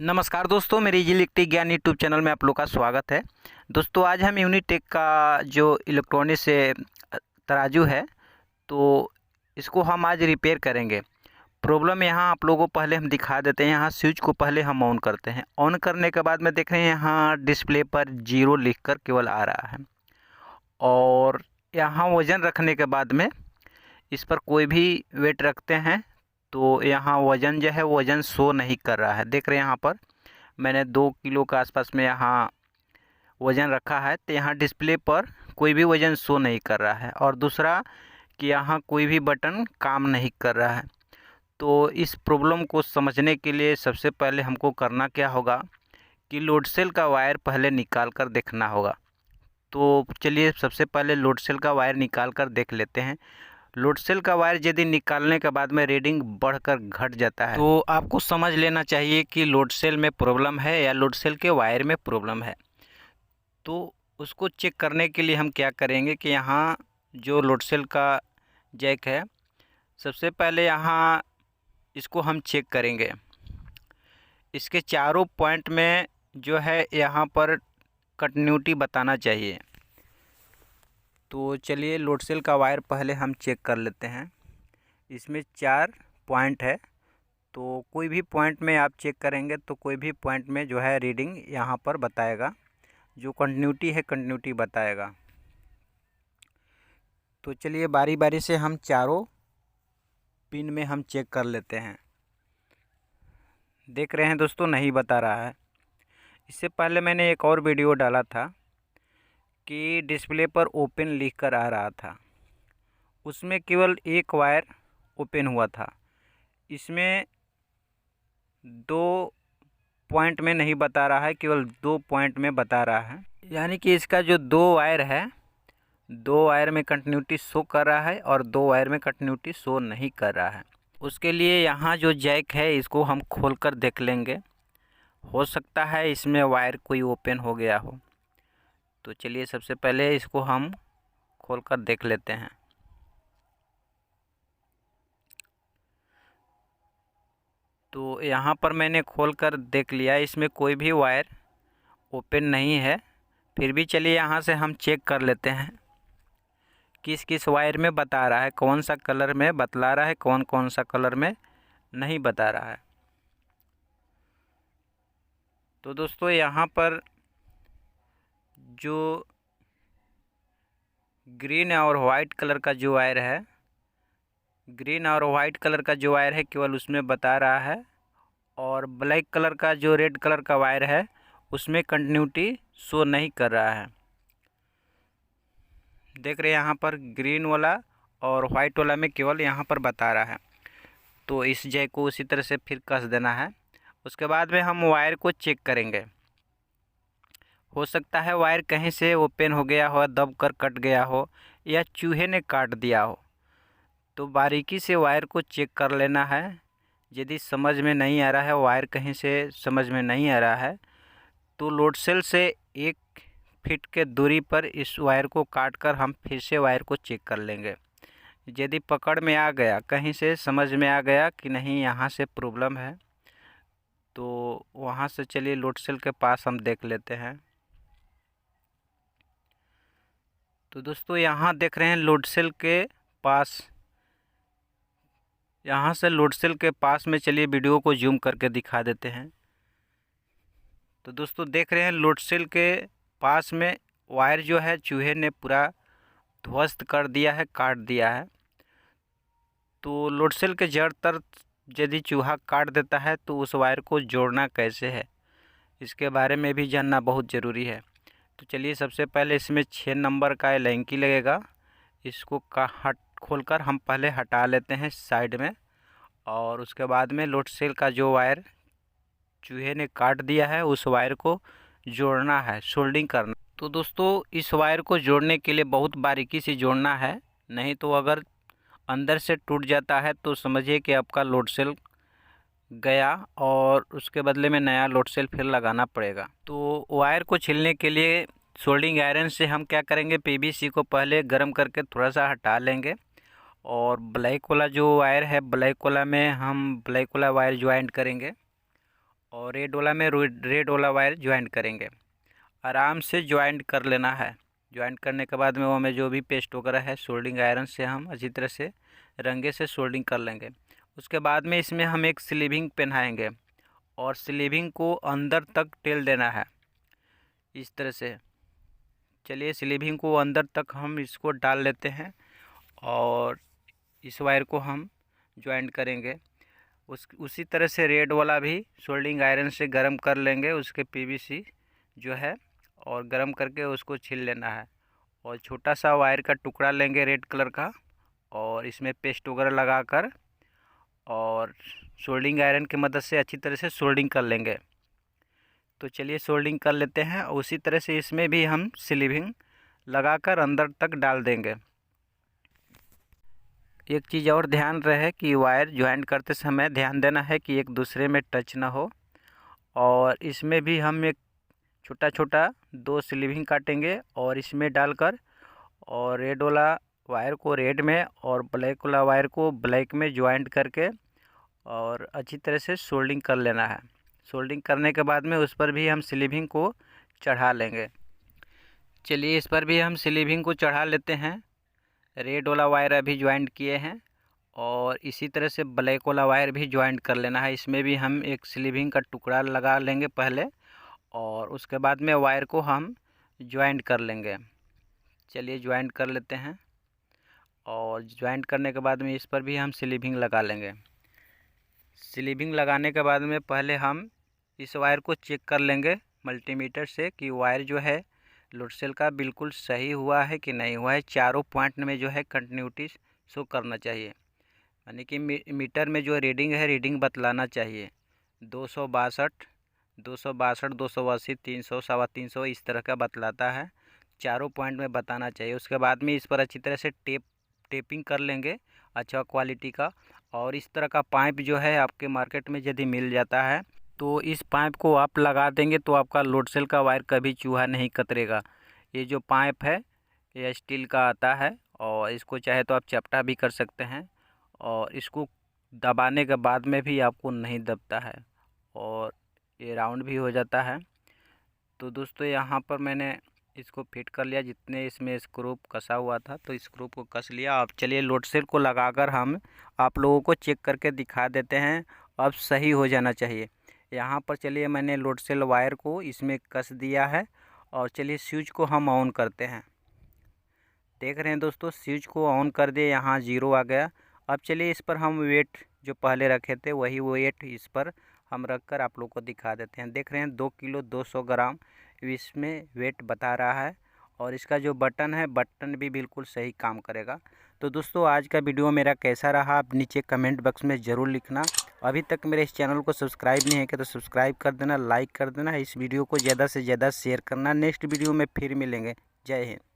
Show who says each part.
Speaker 1: नमस्कार दोस्तों, मेरे इलेक्ट्रिक ज्ञान यूट्यूब चैनल में आप लोग का स्वागत है। दोस्तों, आज हम यूनिटेक का जो इलेक्ट्रॉनिक से तराजू है, तो इसको हम आज रिपेयर करेंगे। प्रॉब्लम यहाँ आप लोगों को पहले हम दिखा देते हैं। यहाँ स्विच को पहले हम ऑन करते हैं। ऑन करने के बाद में देख रहे हैं यहाँ डिस्प्ले पर 0 लिखकर केवल आ रहा है, और यहाँ वज़न रखने के बाद में इस पर कोई भी वेट रखते हैं तो यहाँ वज़न जो है वज़न शो नहीं कर रहा है। देख रहे हैं यहाँ पर मैंने 2 किलो के आसपास में यहाँ वज़न रखा है, तो यहाँ डिस्प्ले पर कोई भी वज़न शो नहीं कर रहा है। और दूसरा कि यहाँ कोई भी बटन काम नहीं कर रहा है। तो इस प्रॉब्लम को समझने के लिए सबसे पहले हमको करना क्या होगा कि लोड सेल का वायर पहले निकाल कर देखना होगा। तो चलिए सबसे पहले लोड सेल का वायर निकाल कर देख लेते हैं। लोड सेल का वायर यदि निकालने के बाद में रीडिंग बढ़कर घट जाता है तो आपको समझ लेना चाहिए कि लोड सेल में प्रॉब्लम है या लोड सेल के वायर में प्रॉब्लम है। तो उसको चेक करने के लिए हम क्या करेंगे कि यहाँ जो लोड सेल का जैक है, सबसे पहले यहाँ इसको हम चेक करेंगे। इसके चारों पॉइंट में जो है यहाँ पर कंटिन्यूटी बताना चाहिए। तो चलिए लोड सेल का वायर पहले हम चेक कर लेते हैं। इसमें 4 पॉइंट है, तो कोई भी पॉइंट में आप चेक करेंगे तो कोई भी पॉइंट में जो है रीडिंग यहाँ पर बताएगा, जो कंटिन्यूटी है कंटिन्यूटी बताएगा। तो चलिए बारी बारी से हम चारों पिन में हम चेक कर लेते हैं। देख रहे हैं दोस्तों, नहीं बता रहा है। इससे पहले मैंने एक और वीडियो डाला था कि डिस्प्ले पर ओपन लिख कर आ रहा था, उसमें केवल एक वायर ओपन हुआ था। इसमें 2 पॉइंट में नहीं बता रहा है, केवल 2 पॉइंट में बता रहा है। यानी कि इसका जो 2 वायर है, 2 वायर में कंटिन्यूटी शो कर रहा है और 2 वायर में कंटिन्यूटी शो नहीं कर रहा है। उसके लिए यहाँ जो जैक है इसको हम खोलकर देख लेंगे। हो सकता है इसमें वायर कोई ओपन हो गया हो। तो चलिए सबसे पहले इसको हम खोलकर देख लेते हैं। तो यहाँ पर मैंने खोलकर देख लिया, इसमें कोई भी वायर ओपन नहीं है। फिर भी चलिए यहाँ से हम चेक कर लेते हैं किस किस वायर में बता रहा है, कौन सा कलर में बतला रहा है, कौन कौन सा कलर में नहीं बता रहा है। तो दोस्तों यहाँ पर जो ग्रीन और वाइट कलर का जो वायर है, ग्रीन और वाइट कलर का जो वायर है केवल उसमें बता रहा है, और ब्लैक कलर का जो रेड कलर का वायर है उसमें कंटिन्यूटी शो नहीं कर रहा है। देख रहे हैं यहाँ पर ग्रीन वाला और वाइट वाला में केवल यहाँ पर बता रहा है। तो इस जैक को उसी तरह से फिर कस देना है। उसके बाद में हम वायर को चेक करेंगे। हो सकता है वायर कहीं से ओपन हो गया हो, दब कर कट गया हो, या चूहे ने काट दिया हो। तो बारीकी से वायर को चेक कर लेना है। यदि समझ में नहीं आ रहा है, वायर कहीं से समझ में नहीं आ रहा है, तो लोड सेल से 1 फीट के दूरी पर इस वायर को काट कर हम फिर से वायर को चेक कर लेंगे। यदि पकड़ में आ गया, कहीं से समझ में आ गया कि नहीं यहाँ से प्रॉब्लम है, तो वहाँ से चलिए लोड सेल के पास हम देख लेते हैं। तो दोस्तों यहाँ देख रहे हैं लोड सेल के पास, यहाँ से लोड सेल के पास में चलिए वीडियो को जूम करके दिखा देते हैं। तो दोस्तों देख रहे हैं लोड सेल के पास में वायर जो है चूहे ने पूरा ध्वस्त कर दिया है, काट दिया है। तो लोड सेल के जड़ तर यदि चूहा काट देता है तो उस वायर को जोड़ना कैसे है, इसके बारे में भी जानना बहुत ज़रूरी है। तो चलिए सबसे पहले इसमें 6 नंबर का लैंकी लगेगा, इसको खोलकर हम पहले हटा लेते हैं साइड में। और उसके बाद में लोड सेल का जो वायर चूहे ने काट दिया है उस वायर को जोड़ना है, सोल्डिंग करना। तो दोस्तों इस वायर को जोड़ने के लिए बहुत बारीकी से जोड़ना है, नहीं तो अगर अंदर से टूट जाता है तो समझिए कि आपका लोड सेल गया और उसके बदले में नया लोड सेल फिर लगाना पड़ेगा। तो वायर को छीलने के लिए सोल्डिंग आयरन से हम क्या करेंगे, पीवीसी को पहले गर्म करके थोड़ा सा हटा लेंगे, और ब्लैक वाला जो वायर है, ब्लैक वाला में हम ब्लैक वाला वायर ज्वाइंट करेंगे। और रेड वाला में रेड वाला वायर ज्वाइंट करेंगे। आराम से ज्वाइंट कर लेना है। ज्वाइंट करने के बाद में वो हमें जो भी पेस्ट वगैरह है सोल्डिंग आयरन से हम अच्छी तरह से रंगे से सोल्डिंग कर लेंगे। उसके बाद में इसमें हम एक स्लीविंग पहनाएंगे और स्लीविंग को अंदर तक टेल देना है इस तरह से। चलिए स्लीविंग को अंदर तक हम इसको डाल लेते हैं और इस वायर को हम ज्वाइंट करेंगे। उसी तरह से रेड वाला भी सोल्डिंग आयरन से गर्म कर लेंगे उसके पीवीसी जो है, और गर्म करके उसको छील लेना है। और छोटा सा वायर का टुकड़ा लेंगे रेड कलर का और इसमें पेस्ट वगैरह लगाकर और सोल्डिंग आयरन की मदद से अच्छी तरह से सोल्डिंग कर लेंगे। तो चलिए सोल्डिंग कर लेते हैं। उसी तरह से इसमें भी हम स्लीविंग लगाकर अंदर तक डाल देंगे। एक चीज़ और ध्यान रहे कि वायर ज्वाइंट करते समय ध्यान देना है कि एक दूसरे में टच ना हो। और इसमें भी हम एक छोटा छोटा 2 स्लीविंग काटेंगे और इसमें डालकर और रेड वाला वायर को रेड में और ब्लैक वाला वायर को ब्लैक में ज्वाइंट करके और अच्छी तरह से सोल्डिंग कर लेना है। सोल्डिंग करने के बाद में उस पर भी हम स्लीविंग को चढ़ा लेंगे। चलिए इस पर भी हम स्लीविंग को चढ़ा लेते हैं। रेड वाला वायर अभी ज्वाइंट किए हैं और इसी तरह से ब्लैक वाला वायर भी ज्वाइंट कर लेना है। इसमें भी हम एक स्लीविंग का टुकड़ा लगा लेंगे पहले और उसके बाद में वायर को हम ज्वाइंट कर लेंगे। चलिए ज्वाइंट कर लेते हैं और ज्वाइंट करने के बाद में इस पर भी हम स्लीविंग लगा लेंगे। स्लीविंग लगाने के बाद में पहले हम इस वायर को चेक कर लेंगे मल्टीमीटर से कि वायर जो है लोड सेल का बिल्कुल सही हुआ है कि नहीं हुआ है। चारों पॉइंट में जो है कंटिन्यूटी शो करना चाहिए, यानी कि मीटर में जो रीडिंग है रीडिंग बतलाना चाहिए। 262, 262, 280, 300, 350 इस तरह का बतलाता है। चारों पॉइंट में बताना चाहिए। उसके बाद में इस पर अच्छी तरह से टेपिंग कर लेंगे अच्छा क्वालिटी का। और इस तरह का पाइप जो है आपके मार्केट में यदि मिल जाता है तो इस पाइप को आप लगा देंगे तो आपका लोड सेल का वायर कभी चूहा नहीं कतरेगा। ये जो पाइप है ये स्टील का आता है और इसको चाहे तो आप चपटा भी कर सकते हैं और इसको दबाने के बाद में भी आपको नहीं दबता है और ये राउंड भी हो जाता है। तो दोस्तों यहाँ पर मैंने इसको फिट कर लिया, जितने इसमें स्क्रू कसा हुआ था तो स्क्रू को कस लिया। अब चलिए लोड सेल को लगाकर हम आप लोगों को चेक करके दिखा देते हैं। अब सही हो जाना चाहिए। यहाँ पर चलिए मैंने लोड सेल वायर को इसमें कस दिया है और चलिए स्विच को हम ऑन करते हैं। देख रहे हैं दोस्तों स्विच को ऑन कर दिए, यहाँ 0 आ गया। अब चलिए इस पर हम वेट जो पहले रखे थे वही वेट इस पर हम रख कर आप लोग को दिखा देते हैं। देख रहे हैं 2 किलो 200 ग्राम इसमें वेट बता रहा है और इसका जो बटन है बटन भी बिल्कुल सही काम करेगा। तो दोस्तों आज का वीडियो मेरा कैसा रहा आप नीचे कमेंट बॉक्स में ज़रूर लिखना। अभी तक मेरे इस चैनल को सब्सक्राइब नहीं है क्या तो सब्सक्राइब कर देना, लाइक कर देना, इस वीडियो को ज़्यादा से ज़्यादा शेयर करना। नेक्स्ट वीडियो में फिर मिलेंगे। जय हिंद।